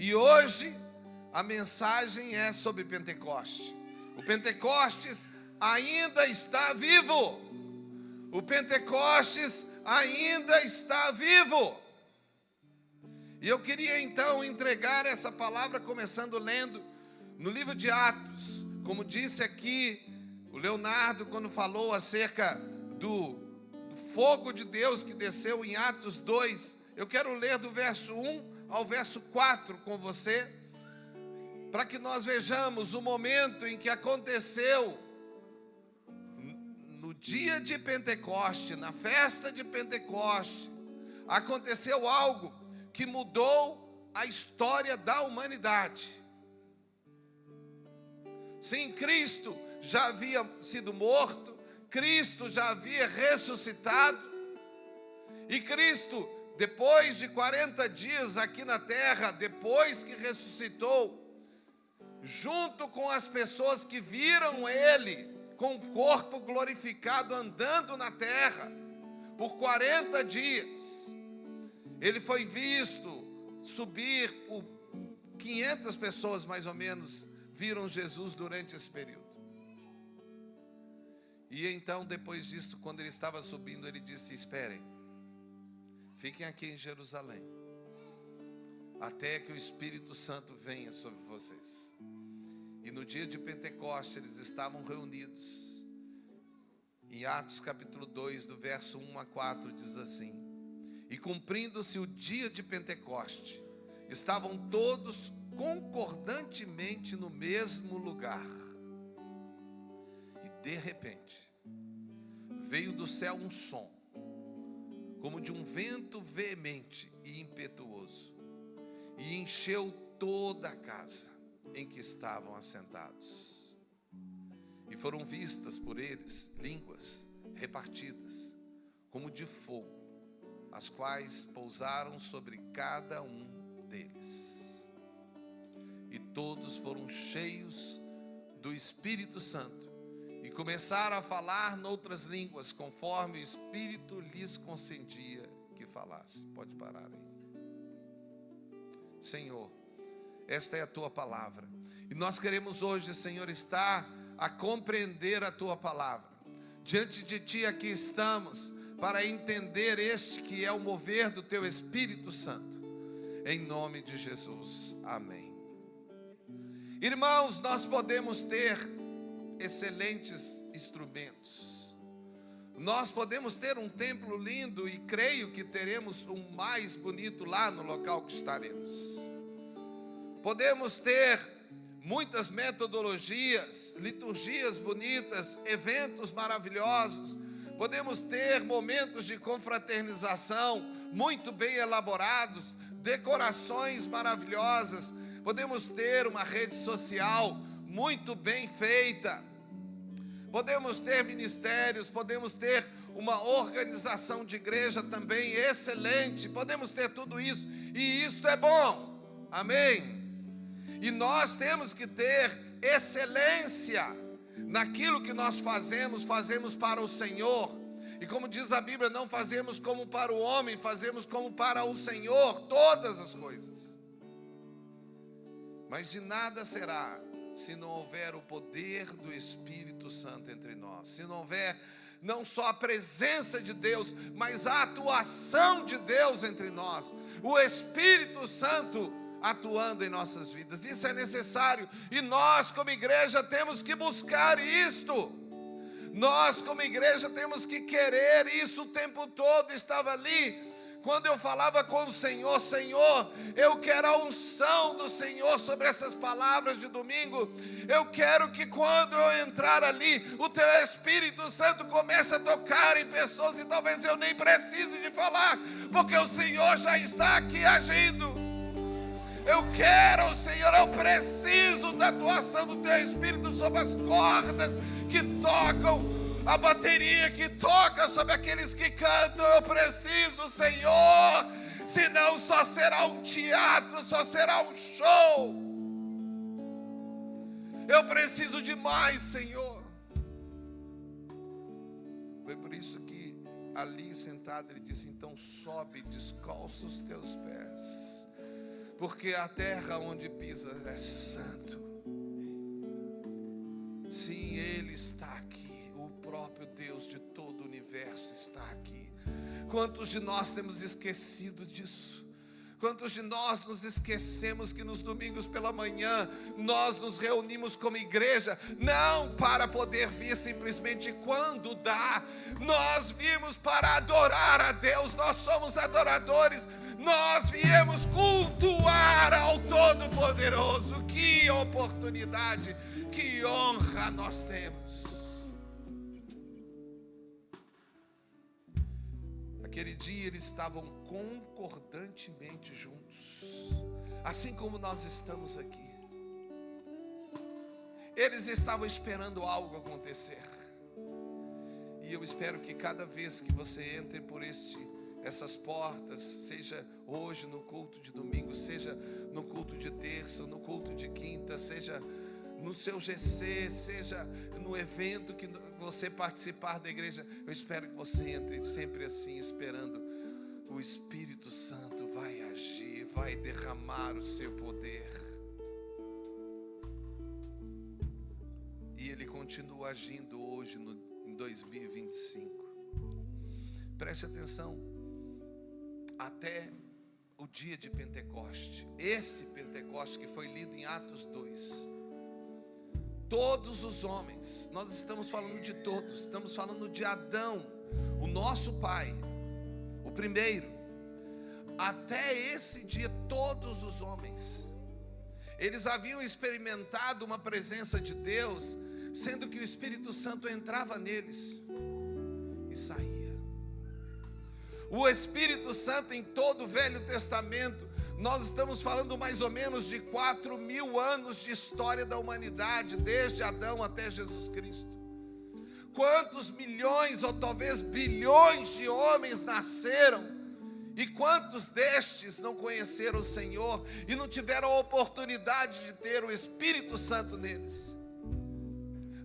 E hoje a mensagem é sobre Pentecoste. O Pentecostes ainda está vivo. O Pentecostes ainda está vivo. E eu queria então entregar essa palavra começando lendo no livro de Atos. Como disse aqui o Leonardo quando falou acerca do fogo de Deus que desceu em Atos 2. Eu quero ler do verso 1 ao verso 4 com você, para que nós vejamos o momento em que aconteceu no dia de Pentecoste, na festa de Pentecoste, aconteceu algo que mudou a história da humanidade. Sim, Cristo já havia sido morto, Cristo já havia ressuscitado, e Cristo, depois de 40 dias aqui na terra, depois que ressuscitou, junto com as pessoas que viram Ele com o corpo glorificado andando na terra, por 40 dias, Ele foi visto subir, por 500 pessoas mais ou menos, viram Jesus durante esse período. E então, depois disso, quando Ele estava subindo, Ele disse: esperem, fiquem aqui em Jerusalém, até que o Espírito Santo venha sobre vocês. E no dia de Pentecostes eles estavam reunidos. Em Atos capítulo 2, do verso 1 a 4, diz assim: e cumprindo-se o dia de Pentecoste, estavam todos concordantemente no mesmo lugar. E de repente, veio do céu um som, como de um vento veemente e impetuoso, e encheu toda a casa em que estavam assentados. E foram vistas por eles línguas repartidas, como de fogo, as quais pousaram sobre cada um deles. E todos foram cheios do Espírito Santo, e começaram a falar noutras línguas, conforme o Espírito lhes concedia que falasse. Pode parar aí. Senhor, esta é a Tua palavra, e nós queremos hoje, Senhor, estar a compreender a Tua palavra. Diante de Ti aqui estamos, para entender este que é o mover do Teu Espírito Santo. Em nome de Jesus, amém. Irmãos, nós podemos ter excelentes instrumentos, nós podemos ter um templo lindo, e creio que teremos um mais bonito lá no local que estaremos. Podemos ter muitas metodologias, liturgias bonitas, eventos maravilhosos, podemos ter momentos de confraternização muito bem elaborados, decorações maravilhosas, podemos ter uma rede social muito bem feita, podemos ter ministérios, podemos ter uma organização de igreja também excelente, podemos ter tudo isso, e isto é bom, amém? E nós temos que ter excelência naquilo que nós fazemos, fazemos para o Senhor. E como diz a Bíblia, não fazemos como para o homem, fazemos como para o Senhor, todas as coisas. Mas de nada será se não houver o poder do Espírito Santo entre nós, se não houver não só a presença de Deus, mas a atuação de Deus entre nós, o Espírito Santo atuando em nossas vidas. Isso é necessário, e nós como igreja temos que buscar isto. Nós como igreja temos que querer isso o tempo todo. Estava ali, quando eu falava com o Senhor: Senhor, eu quero a unção do Senhor sobre essas palavras de domingo. Eu quero que quando eu entrar ali, o Teu Espírito Santo comece a tocar em pessoas, e talvez eu nem precise de falar, porque o Senhor já está aqui agindo. Eu quero, Senhor, eu preciso da atuação do Teu Espírito sobre as cordas que tocam, a bateria que toca sobre aqueles que cantam. Eu preciso, Senhor, senão só será um teatro, só será um show. Eu preciso de mais, Senhor. Foi por isso que ali sentado ele disse: então sobe, descalça os teus pés, porque a terra onde pisa é santo. Sim, Ele está aqui, o próprio Deus de todo o universo está aqui. Quantos de nós temos esquecido disso? Quantos de nós nos esquecemos que nos domingos pela manhã nós nos reunimos como igreja, não para poder vir simplesmente quando dá, nós viemos para adorar a Deus, nós somos adoradores, nós viemos cultuar ao Todo-Poderoso. Que oportunidade, que honra nós temos. Aquele dia eles estavam concordantemente juntos, assim como nós estamos aqui. Eles estavam esperando algo acontecer. E eu espero que cada vez que você entre por essas portas, seja hoje no culto de domingo, seja no culto de terça, no culto de quinta, seja no seu GC, seja no evento que você participar da igreja, eu espero que você entre sempre assim, esperando o Espírito Santo vai agir, vai derramar o seu poder. E Ele continua agindo hoje em 2025. Preste atenção, até o dia de Pentecoste, esse Pentecoste que foi lido em Atos 2, todos os homens, nós estamos falando de todos, estamos falando de Adão, o nosso pai, o primeiro, até esse dia todos os homens, eles haviam experimentado uma presença de Deus, sendo que o Espírito Santo entrava neles e saía. O Espírito Santo em todo o Velho Testamento, nós estamos falando mais ou menos de 4.000 anos de história da humanidade, desde Adão até Jesus Cristo. Quantos milhões ou talvez bilhões de homens nasceram, e quantos destes não conheceram o Senhor e não tiveram a oportunidade de ter o Espírito Santo neles?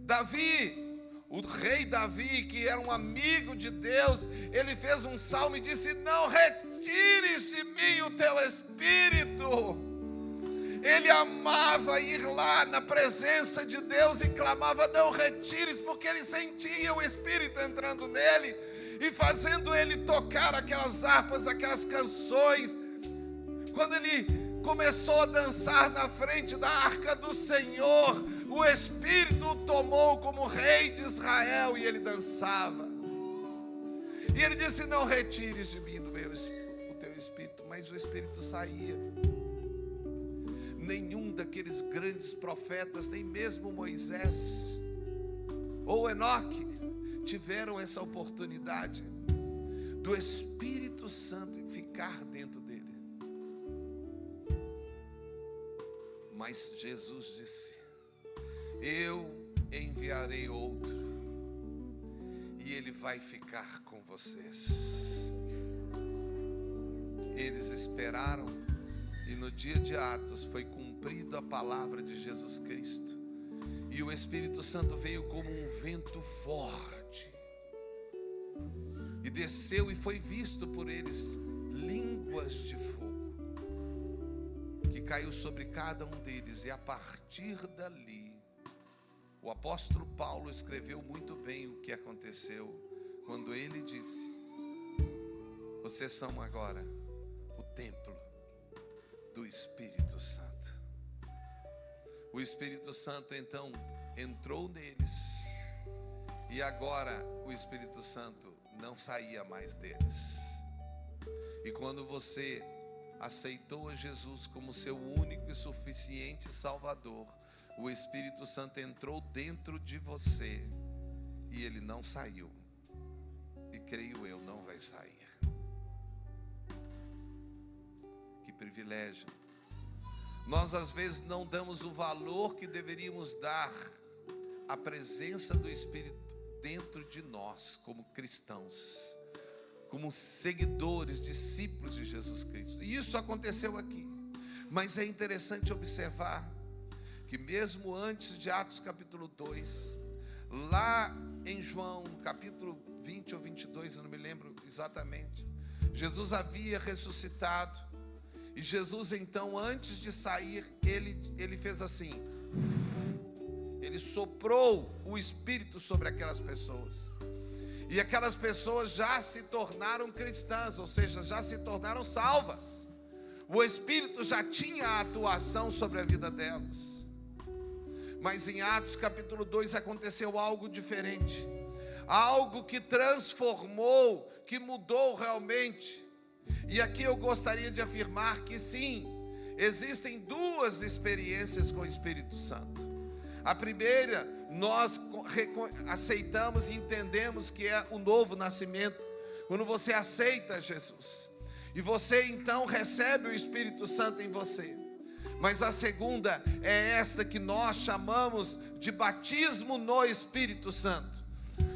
Davi, o rei Davi, que era um amigo de Deus, ele fez um salmo e disse: não retires de mim o teu Espírito. Ele amava ir lá na presença de Deus e clamava: não retires, porque ele sentia o Espírito entrando nele e fazendo ele tocar aquelas harpas, aquelas canções. Quando ele começou a dançar na frente da arca do Senhor, o Espírito o tomou como rei de Israel e ele dançava. E ele disse: não retires de mim o teu Espírito. Mas o Espírito saía. Nenhum daqueles grandes profetas, nem mesmo Moisés ou Enoque, tiveram essa oportunidade do Espírito Santo ficar dentro dele. Mas Jesus disse: eu enviarei outro, e ele vai ficar com vocês. Eles esperaram, e no dia de Atos foi cumprida a palavra de Jesus Cristo, e o Espírito Santo veio como um vento forte, e desceu, e foi visto por eles línguas de fogo, que caiu sobre cada um deles, e a partir dali, o apóstolo Paulo escreveu muito bem o que aconteceu, quando ele disse: vocês são agora o templo do Espírito Santo. O Espírito Santo então entrou neles, e agora o Espírito Santo não saía mais deles. E quando você aceitou a Jesus como seu único e suficiente Salvador, o Espírito Santo entrou dentro de você, e ele não saiu, e creio eu, não vai sair. Que privilégio. Nós às vezes não damos o valor que deveríamos dar à presença do Espírito dentro de nós, como cristãos, como seguidores, discípulos de Jesus Cristo. E isso aconteceu aqui. Mas é interessante observar que mesmo antes de Atos capítulo 2, lá em João capítulo 20 ou 22, eu não me lembro exatamente, Jesus havia ressuscitado, E Jesus então, antes de sair, ele fez assim. Ele soprou o Espírito sobre aquelas pessoas. E aquelas pessoas já se tornaram cristãs, ou seja, já se tornaram salvas. O Espírito já tinha a atuação sobre a vida delas. Mas em Atos capítulo 2 aconteceu algo diferente. Algo que transformou, que mudou realmente. E aqui eu gostaria de afirmar que sim, existem duas experiências com o Espírito Santo. A primeira, nós aceitamos e entendemos que é o novo nascimento, quando você aceita Jesus, e você então recebe o Espírito Santo em você. Mas a segunda é esta que nós chamamos de batismo no Espírito Santo.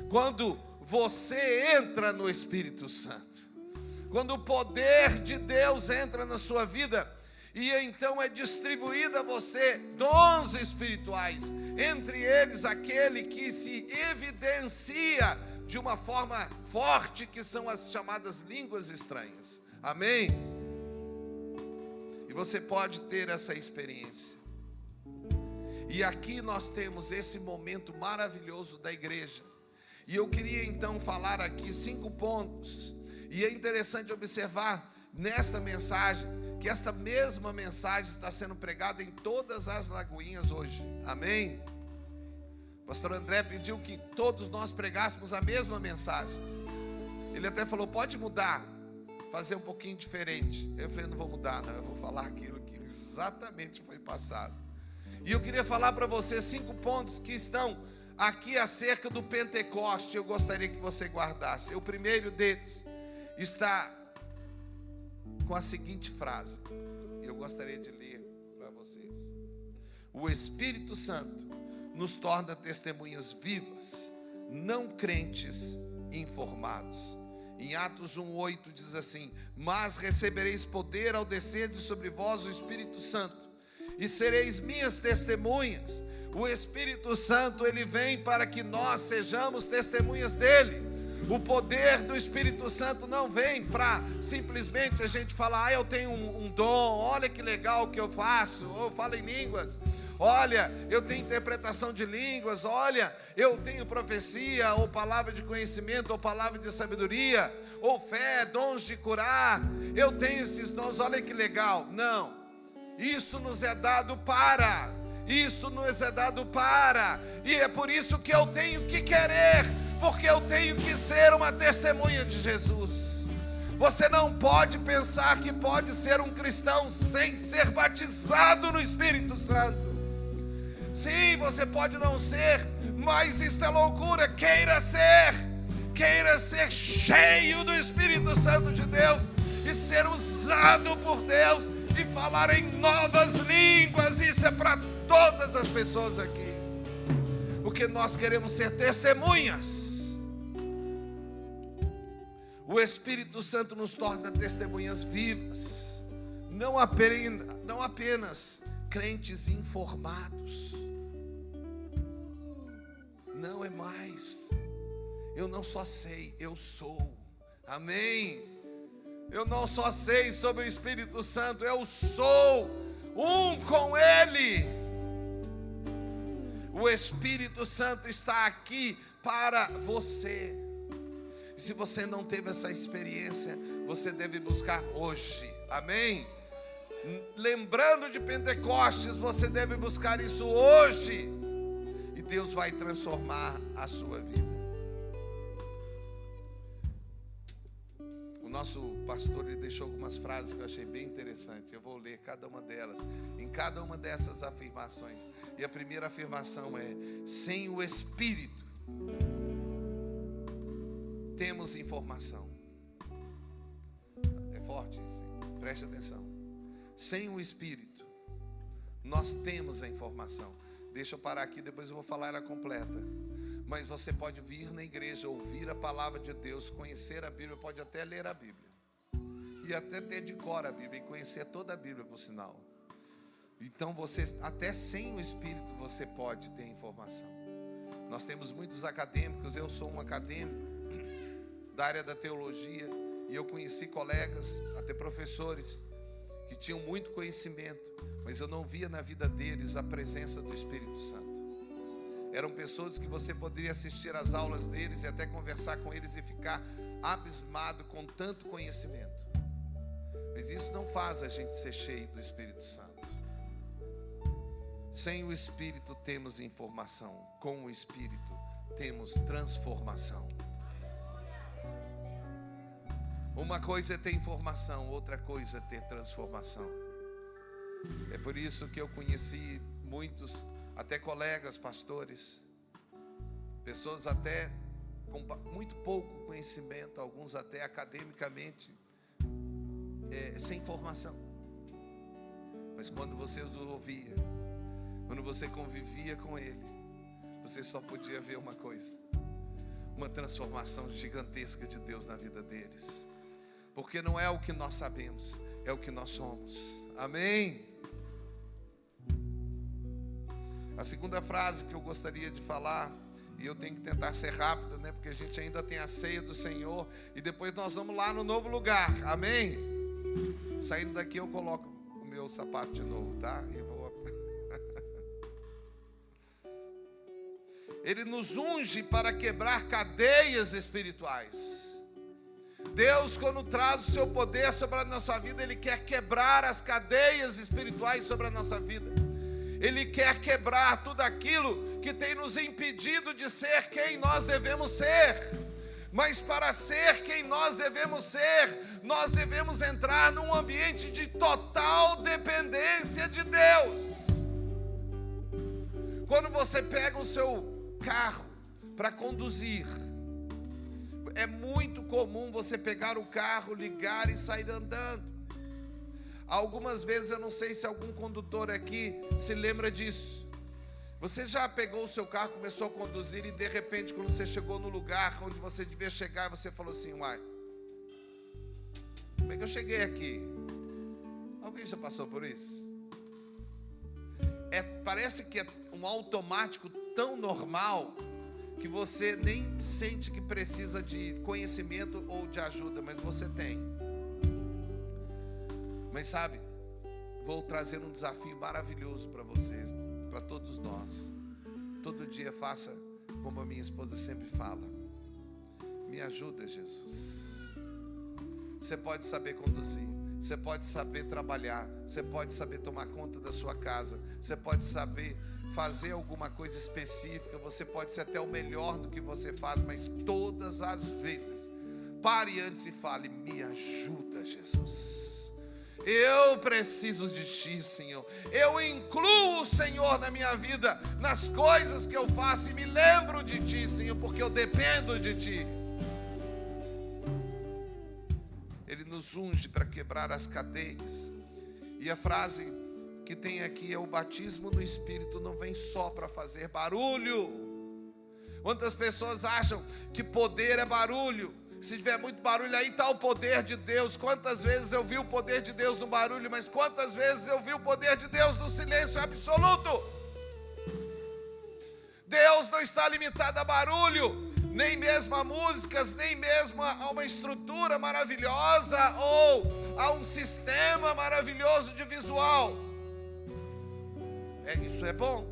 Quando você entra no Espírito Santo, quando o poder de Deus entra na sua vida, e então é distribuído a você dons espirituais, entre eles aquele que se evidencia de uma forma forte, que são as chamadas línguas estranhas. Amém? E você pode ter essa experiência. E aqui nós temos esse momento maravilhoso da igreja. E eu queria então falar aqui 5 pontos. E é interessante observar nesta mensagem que esta mesma mensagem está sendo pregada em todas as Lagoinhas hoje. Amém? O pastor André pediu que todos nós pregássemos a mesma mensagem. Ele até falou, pode mudar, fazer um pouquinho diferente. Eu falei, não vou mudar não, eu vou falar aquilo que exatamente foi passado. E eu queria falar para você 5 pontos que estão aqui acerca do Pentecoste. Eu gostaria que você guardasse. O primeiro deles está com a seguinte frase, eu gostaria de ler para vocês. O Espírito Santo nos torna testemunhas vivas, não crentes informados. Em Atos 1:8 diz assim: mas recebereis poder ao descerdes sobre vós o Espírito Santo, e sereis minhas testemunhas. O Espírito Santo, ele vem para que nós sejamos testemunhas dele. O poder do Espírito Santo não vem para simplesmente a gente falar, eu tenho um dom, olha que legal que eu faço, ou eu falo em línguas, olha, eu tenho interpretação de línguas, olha, eu tenho profecia, ou palavra de conhecimento, ou palavra de sabedoria, ou fé, dons de curar, eu tenho esses dons, olha que legal. Não, isso nos é dado para, e é por isso que eu tenho que querer, porque eu tenho que ser uma testemunha de Jesus. Você não pode pensar que pode ser um cristão sem ser batizado no Espírito Santo. Sim, você pode não ser, mas isto é loucura. Queira ser cheio do Espírito Santo de Deus e ser usado por Deus e falar em novas línguas. Isso é para todas as pessoas aqui, porque nós queremos ser testemunhas. O Espírito Santo nos torna testemunhas vivas, não apenas crentes informados. Não é mais, eu não só sei, eu sou. Amém? Eu não só sei sobre o Espírito Santo, eu sou um com Ele. O Espírito Santo está aqui para você. E se você não teve essa experiência, você deve buscar hoje. Amém? Lembrando de Pentecostes, você deve buscar isso hoje. E Deus vai transformar a sua vida. O nosso pastor, ele deixou algumas frases que eu achei bem interessantes. Eu vou ler cada uma delas, em cada uma dessas afirmações. E a primeira afirmação é: sem o Espírito temos informação. É forte isso, preste atenção. Sem o Espírito nós temos a informação. Deixa eu parar aqui, depois eu vou falar ela completa. Mas você pode vir na igreja, ouvir a palavra de Deus, conhecer a Bíblia, pode até ler a Bíblia, e até ter de cor a Bíblia, e conhecer toda a Bíblia, por sinal. Então você, até sem o Espírito, você pode ter informação. Nós temos muitos acadêmicos, eu sou um acadêmico da área da teologia, e eu conheci colegas, até professores, que tinham muito conhecimento, mas eu não via na vida deles a presença do Espírito Santo. Eram pessoas que você poderia assistir às aulas deles e até conversar com eles e ficar abismado com tanto conhecimento. Mas isso não faz a gente ser cheio do Espírito Santo. Sem o Espírito temos informação, com o Espírito temos transformação. Uma coisa é ter informação, outra coisa é ter transformação. É por isso que eu conheci muitos, até colegas pastores, pessoas até com muito pouco conhecimento, alguns até academicamente, sem formação. Mas quando você os ouvia, quando você convivia com ele, você só podia ver uma coisa: uma transformação gigantesca de Deus na vida deles. Porque não é o que nós sabemos, é o que nós somos. Amém? A segunda frase que eu gostaria de falar, e eu tenho que tentar ser rápido, né? Porque a gente ainda tem a ceia do Senhor e depois nós vamos lá no novo lugar. Amém? Saindo daqui eu coloco o meu sapato de novo, tá? E vou... Ele nos unge para quebrar cadeias espirituais. Deus, quando traz o seu poder sobre a nossa vida, Ele quer quebrar as cadeias espirituais sobre a nossa vida. Ele quer quebrar tudo aquilo que tem nos impedido de ser quem nós devemos ser. Mas para ser quem nós devemos ser, nós devemos entrar num ambiente de total dependência de Deus. Quando você pega o seu carro para conduzir, é muito comum você pegar o carro, ligar e sair andando. Algumas vezes, eu não sei se algum condutor aqui se lembra disso. Você já pegou o seu carro, começou a conduzir e de repente, quando você chegou no lugar onde você devia chegar, você falou assim: uai, como é que eu cheguei aqui? Alguém já passou por isso? Parece que é um automático tão normal que você nem sente que precisa de conhecimento ou de ajuda, mas você tem. Mas sabe, vou trazer um desafio maravilhoso para vocês, para todos nós. Todo dia faça como a minha esposa sempre fala: me ajuda, Jesus. Você pode saber conduzir, você pode saber trabalhar, você pode saber tomar conta da sua casa, você pode saber fazer alguma coisa específica, você pode ser até o melhor do que você faz, mas todas as vezes, pare antes e fale: me ajuda, Jesus. Eu preciso de Ti, Senhor. Eu incluo o Senhor na minha vida, nas coisas que eu faço, e me lembro de Ti, Senhor, porque eu dependo de Ti. Ele nos unge para quebrar as cadeias. E a frase que tem aqui é: o batismo no Espírito não vem só para fazer barulho. Quantas pessoas acham que poder é barulho? Se tiver muito barulho, aí está o poder de Deus. Quantas vezes eu vi o poder de Deus no barulho, mas quantas vezes eu vi o poder de Deus no silêncio absoluto? Deus não está limitado a barulho, nem mesmo a músicas, nem mesmo a uma estrutura maravilhosa ou a um sistema maravilhoso de visual. Isso é bom,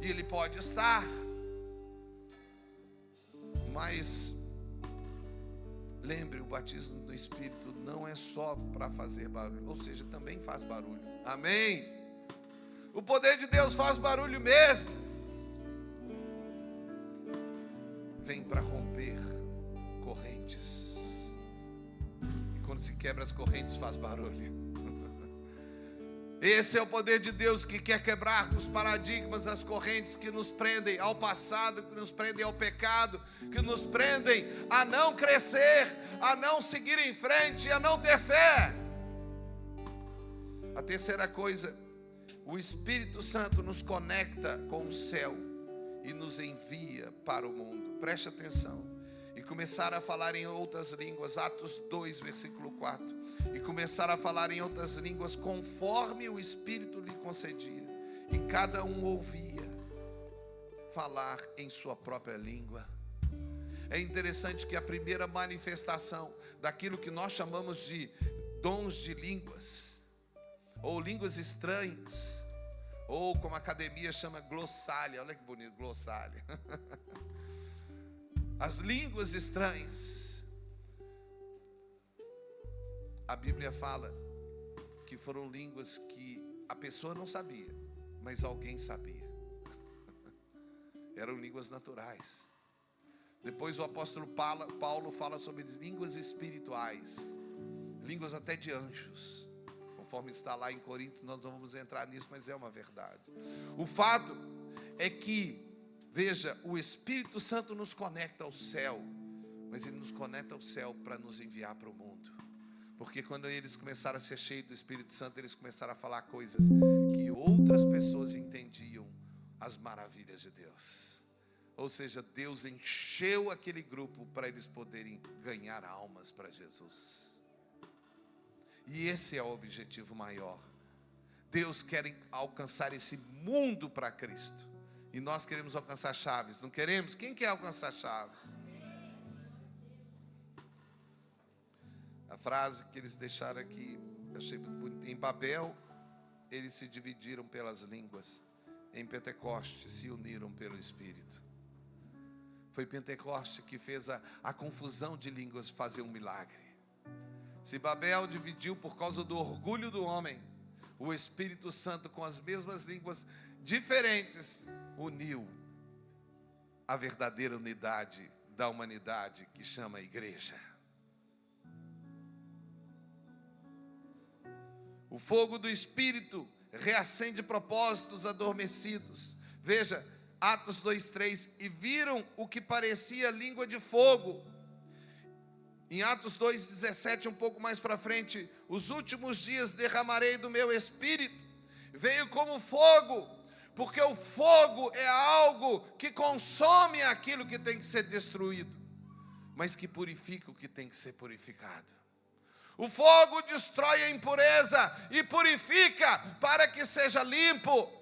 e Ele pode estar, mas lembre, o batismo do Espírito não é só para fazer barulho, ou seja, também faz barulho. Amém? O poder de Deus faz barulho mesmo. Vem para romper correntes. E quando se quebra as correntes, faz barulho. Esse é o poder de Deus, que quer quebrar os paradigmas, as correntes que nos prendem ao passado, que nos prendem ao pecado, que nos prendem a não crescer, a não seguir em frente, a não ter fé. A terceira coisa, o Espírito Santo nos conecta com o céu e nos envia para o mundo. Preste atenção. E começaram a falar em outras línguas, Atos 2, versículo 4. E começaram a falar em outras línguas conforme o Espírito lhe concedia. E cada um ouvia falar em sua própria língua. É interessante que a primeira manifestação daquilo que nós chamamos de dons de línguas, ou línguas estranhas, ou como a academia chama, glossália. Olha que bonito, glossália. As línguas estranhas. A Bíblia fala que foram línguas que a pessoa não sabia, mas alguém sabia. Eram línguas naturais. Depois o apóstolo Paulo fala sobre línguas espirituais, línguas até de anjos. Conforme está lá em Coríntios, nós não vamos entrar nisso, mas é uma verdade. O fato é que, veja, o Espírito Santo nos conecta ao céu, mas ele nos conecta ao céu para nos enviar para o mundo. Porque quando eles começaram a ser cheios do Espírito Santo, eles começaram a falar coisas que outras pessoas entendiam as maravilhas de Deus. Ou seja, Deus encheu aquele grupo para eles poderem ganhar almas para Jesus. E esse é o objetivo maior. Deus quer alcançar esse mundo para Cristo. E nós queremos alcançar Chaves, não queremos? Quem quer alcançar Chaves? A frase que eles deixaram aqui, eu achei muito bonita. Em Babel, eles se dividiram pelas línguas. Em Pentecoste, se uniram pelo Espírito. Foi Pentecoste que fez a confusão de línguas fazer um milagre. Se Babel dividiu por causa do orgulho do homem, o Espírito Santo, com as mesmas línguas diferentes, uniu a verdadeira unidade da humanidade, que chama a igreja. O fogo do Espírito reacende propósitos adormecidos. Veja, Atos 2:3, e viram o que parecia língua de fogo. Em Atos 2:17, um pouco mais para frente, os últimos dias derramarei do meu Espírito. Veio como fogo, porque o fogo é algo que consome aquilo que tem que ser destruído, mas que purifica o que tem que ser purificado. O fogo destrói a impureza e purifica para que seja limpo.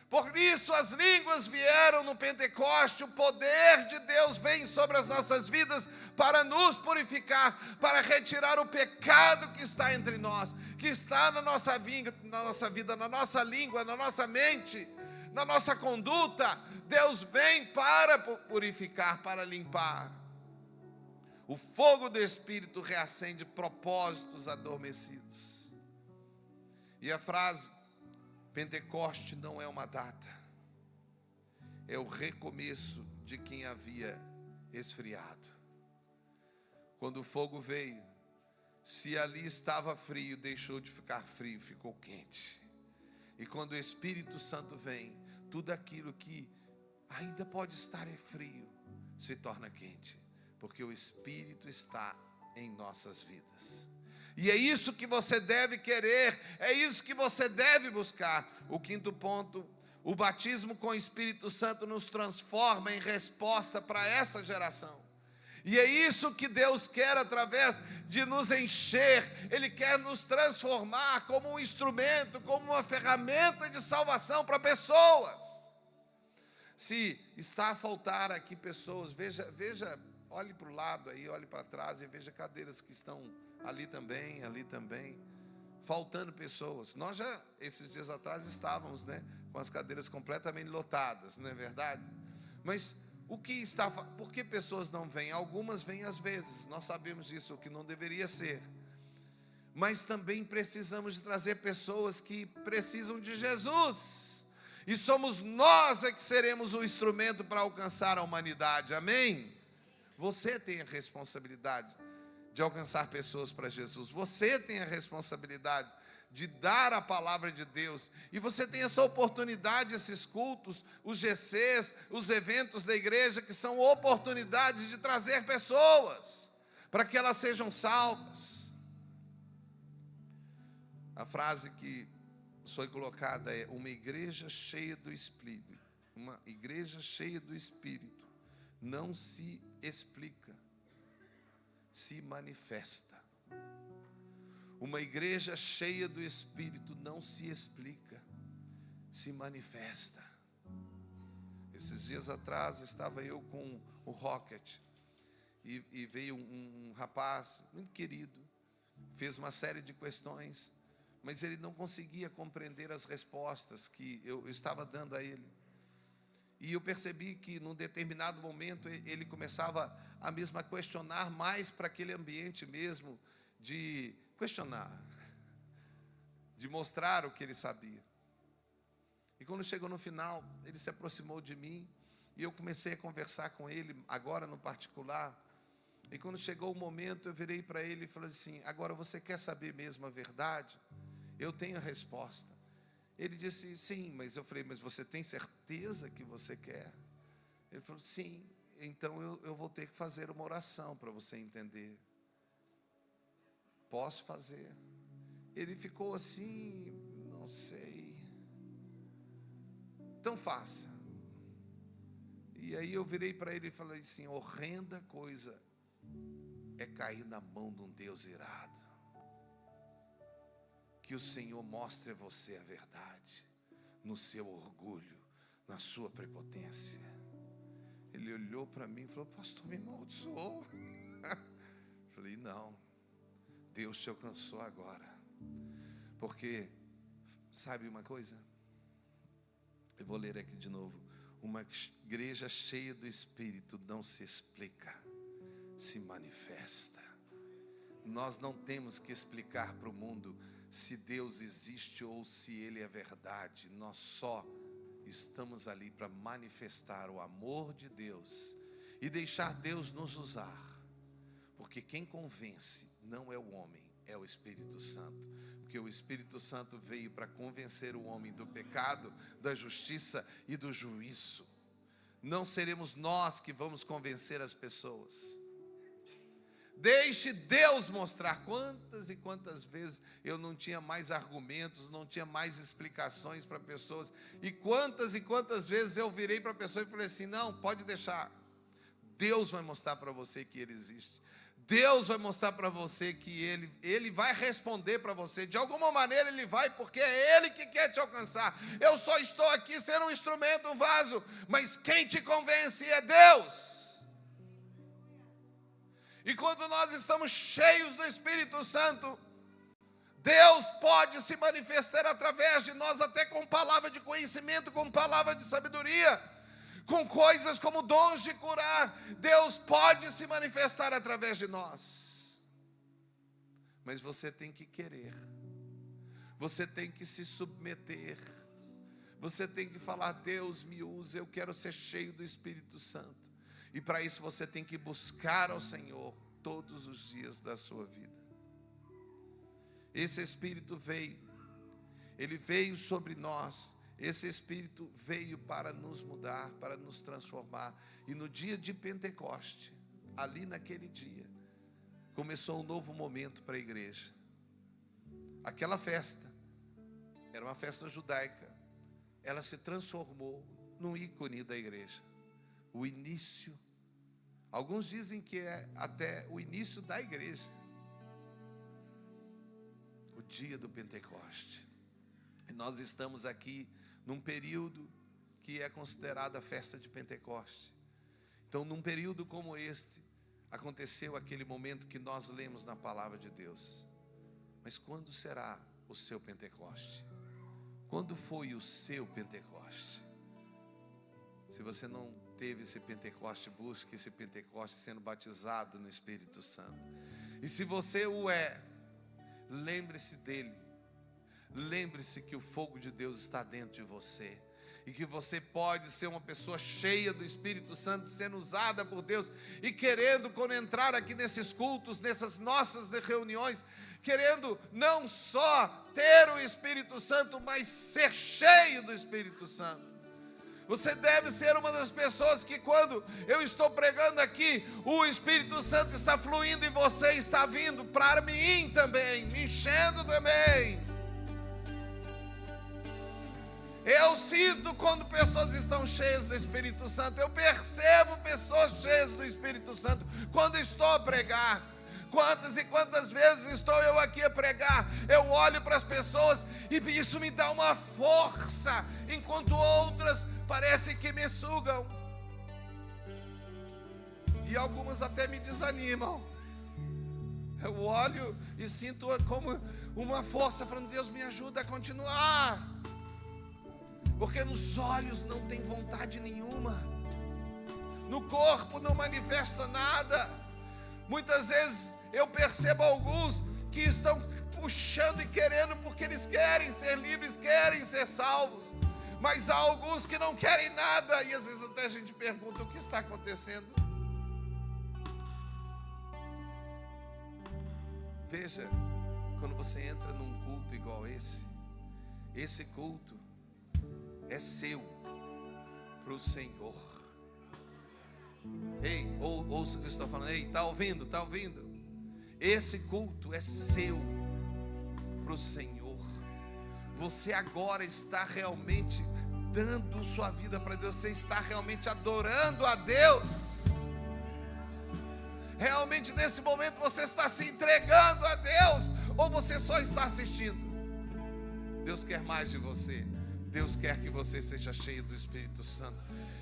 Por isso as línguas vieram no Pentecoste. O poder de Deus vem sobre as nossas vidas para nos purificar, para retirar o pecado que está entre nós, que está na nossa vida, na nossa língua, na nossa mente, na nossa conduta. Deus vem para purificar, para limpar. O fogo do Espírito reacende propósitos adormecidos. E a frase Pentecoste não é uma data, é o recomeço de quem havia esfriado. Quando o fogo veio, se ali estava frio, deixou de ficar frio, ficou quente. E quando o Espírito Santo vem, tudo aquilo que ainda pode estar frio, se torna quente, porque o Espírito está em nossas vidas. E é isso que você deve querer, é isso que você deve buscar. O quinto ponto, o batismo com o Espírito Santo nos transforma em resposta para essa geração. E é isso que Deus quer através de nos encher. Ele quer nos transformar como um instrumento, como uma ferramenta de salvação para pessoas. Se está a faltar aqui pessoas, veja, olhe para o lado aí, olhe para trás e veja cadeiras que estão ali também, faltando pessoas. Nós já, esses dias atrás, estávamos, com as cadeiras completamente lotadas, não é verdade? Mas por que pessoas não vêm? Algumas vêm às vezes, nós sabemos disso, o que não deveria ser. Mas também precisamos de trazer pessoas que precisam de Jesus. E somos nós que seremos o instrumento para alcançar a humanidade, amém? Você tem a responsabilidade de alcançar pessoas para Jesus. Você tem a responsabilidade de dar a palavra de Deus. E você tem essa oportunidade, esses cultos, os GCs, os eventos da igreja, que são oportunidades de trazer pessoas, para que elas sejam salvas. A frase que foi colocada é: uma igreja cheia do Espírito. Uma igreja cheia do Espírito não se explica, se manifesta. Uma igreja cheia do Espírito não se explica, se manifesta. Esses dias atrás estava eu com o Rocket e veio um rapaz muito querido, fez uma série de questões, mas ele não conseguia compreender as respostas que eu estava dando a ele. E eu percebi que, num determinado momento, ele começava a mesmo a questionar mais para aquele ambiente mesmo, de questionar, de mostrar o que ele sabia. E quando chegou no final, ele se aproximou de mim, e eu comecei a conversar com ele, agora no particular. E quando chegou o momento, eu virei para ele e falei assim: agora você quer saber mesmo a verdade? Eu tenho a resposta. Ele disse: sim, mas eu falei: mas você tem certeza que você quer? Ele falou: sim, então eu vou ter que fazer uma oração para você entender. Posso fazer? Ele ficou assim, não sei. Então faça. E aí eu virei para ele e falei assim: horrenda coisa é cair na mão de um Deus irado. Que o Senhor mostre a você a verdade, no seu orgulho, na sua prepotência. Ele olhou para mim e falou: pastor, me amaldiçoou. Falei: não, Deus te alcançou agora. Porque, sabe uma coisa? Eu vou ler aqui de novo. Uma igreja cheia do Espírito não se explica, se manifesta. Nós não temos que explicar para o mundo se Deus existe ou se Ele é verdade. Nós só estamos ali para manifestar o amor de Deus e deixar Deus nos usar. Porque quem convence não é o homem, é o Espírito Santo. Porque o Espírito Santo veio para convencer o homem do pecado, da justiça e do juízo. Não seremos nós que vamos convencer as pessoas. Deixe Deus mostrar. Quantas e quantas vezes eu não tinha mais argumentos, não tinha mais explicações para pessoas. E quantas vezes eu virei para a pessoa e falei assim: não, pode deixar. Deus vai mostrar para você que Ele existe. Deus vai mostrar para você que Ele vai responder para você. De alguma maneira Ele vai, porque é Ele que quer te alcançar. Eu só estou aqui sendo um instrumento, um vaso. Mas quem te convence é Deus. E quando nós estamos cheios do Espírito Santo, Deus pode se manifestar através de nós, até com palavra de conhecimento, com palavra de sabedoria, com coisas como dons de curar. Deus pode se manifestar através de nós. Mas você tem que querer, você tem que se submeter, você tem que falar: Deus me usa, eu quero ser cheio do Espírito Santo. E para isso você tem que buscar ao Senhor todos os dias da sua vida. Esse Espírito veio, Ele veio sobre nós. Esse Espírito veio para nos mudar, para nos transformar. E no dia de Pentecoste, ali naquele dia, começou um novo momento para a igreja. Aquela festa era uma festa judaica. Ela se transformou num ícone da igreja. O início, alguns dizem que é até o início da igreja. O dia do Pentecoste. E nós estamos aqui num período que é considerado a festa de Pentecoste. Então, num período como este, aconteceu aquele momento que nós lemos na palavra de Deus. Mas quando será o seu Pentecoste? Quando foi o seu Pentecoste? Se você não teve esse Pentecoste, busque esse Pentecoste sendo batizado no Espírito Santo. E se você o é, lembre-se dele. Lembre-se que o fogo de Deus está dentro de você. E que você pode ser uma pessoa cheia do Espírito Santo, sendo usada por Deus. E querendo, quando entrar aqui nesses cultos, nessas nossas reuniões, querendo não só ter o Espírito Santo, mas ser cheio do Espírito Santo. Você deve ser uma das pessoas que, quando eu estou pregando aqui, o Espírito Santo está fluindo e você está vindo para mim também, me enchendo também. Eu sinto quando pessoas estão cheias do Espírito Santo. Eu percebo pessoas cheias do Espírito Santo quando estou a pregar. Quantas e quantas vezes estou eu aqui a pregar, eu olho para as pessoas e isso me dá uma força, enquanto outras parece que me sugam. E algumas até me desanimam. Eu olho e sinto como uma força falando: Deus, me ajuda a continuar. Porque nos olhos não tem vontade nenhuma, no corpo não manifesta nada. Muitas vezes eu percebo alguns que estão puxando e querendo, porque eles querem ser livres, querem ser salvos. Mas há alguns que não querem nada, e às vezes até a gente pergunta: o que está acontecendo? Veja, quando você entra num culto igual esse culto é seu, para o Senhor. Ei, ouça o que eu estou falando. Ei, está ouvindo? Está ouvindo? Esse culto é seu, para o Senhor. Você agora está realmente dando sua vida para Deus. Você está realmente adorando a Deus. Realmente nesse momento você está se entregando a Deus, ou você só está assistindo? Deus quer mais de você. Deus quer que você seja cheio do Espírito Santo.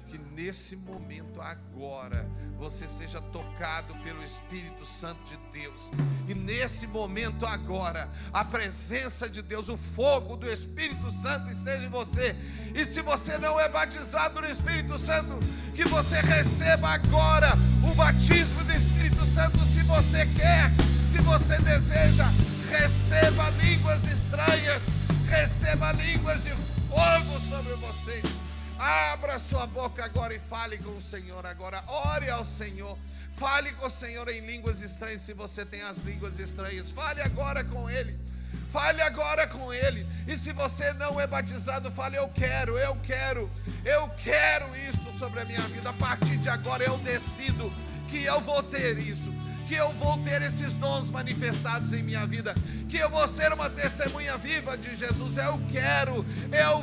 Que nesse momento agora você seja tocado pelo Espírito Santo de Deus. E nesse momento agora a presença de Deus, o fogo do Espírito Santo esteja em você. E se você não é batizado no Espírito Santo, que você receba agora o batismo do Espírito Santo. Se você quer, se você deseja, receba línguas estranhas, receba línguas de fogo sobre você. Abra sua boca agora e fale com o Senhor agora. Ore ao Senhor. Fale com o Senhor em línguas estranhas. Se você tem as línguas estranhas, fale agora com Ele. Fale agora com Ele. E se você não é batizado, fale: eu quero isso sobre a minha vida. A partir de agora eu decido que eu vou ter isso, que eu vou ter esses dons manifestados em minha vida, que eu vou ser uma testemunha viva de Jesus. Eu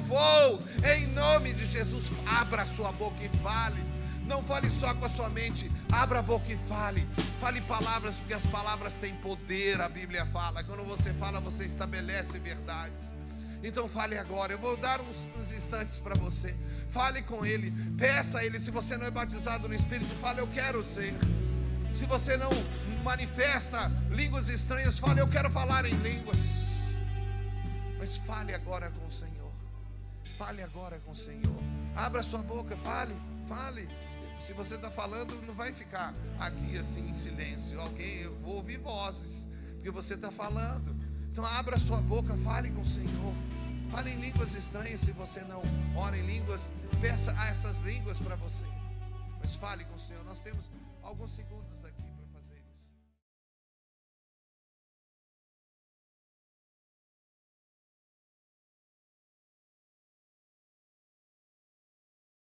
vou, em nome de Jesus. Abra a sua boca e fale. Não fale só com a sua mente, abra a boca e fale. Fale palavras, porque as palavras têm poder, a Bíblia fala. Quando você fala, você estabelece verdades. Então fale agora. Eu vou dar uns instantes para você. Fale com Ele, peça a Ele. Se você não é batizado no Espírito, fale: eu quero ser. Se você não manifesta línguas estranhas, fale: eu quero falar em línguas. Mas fale agora com o Senhor. Fale agora com o Senhor. Abra sua boca, fale. Se você está falando, não vai ficar aqui assim em silêncio. Eu vou ouvir vozes, porque você está falando. Então abra sua boca, fale com o Senhor. Fale em línguas estranhas. Se você não ora em línguas, peça essas línguas para você. Mas fale com o Senhor. Nós temos alguns segundos aqui.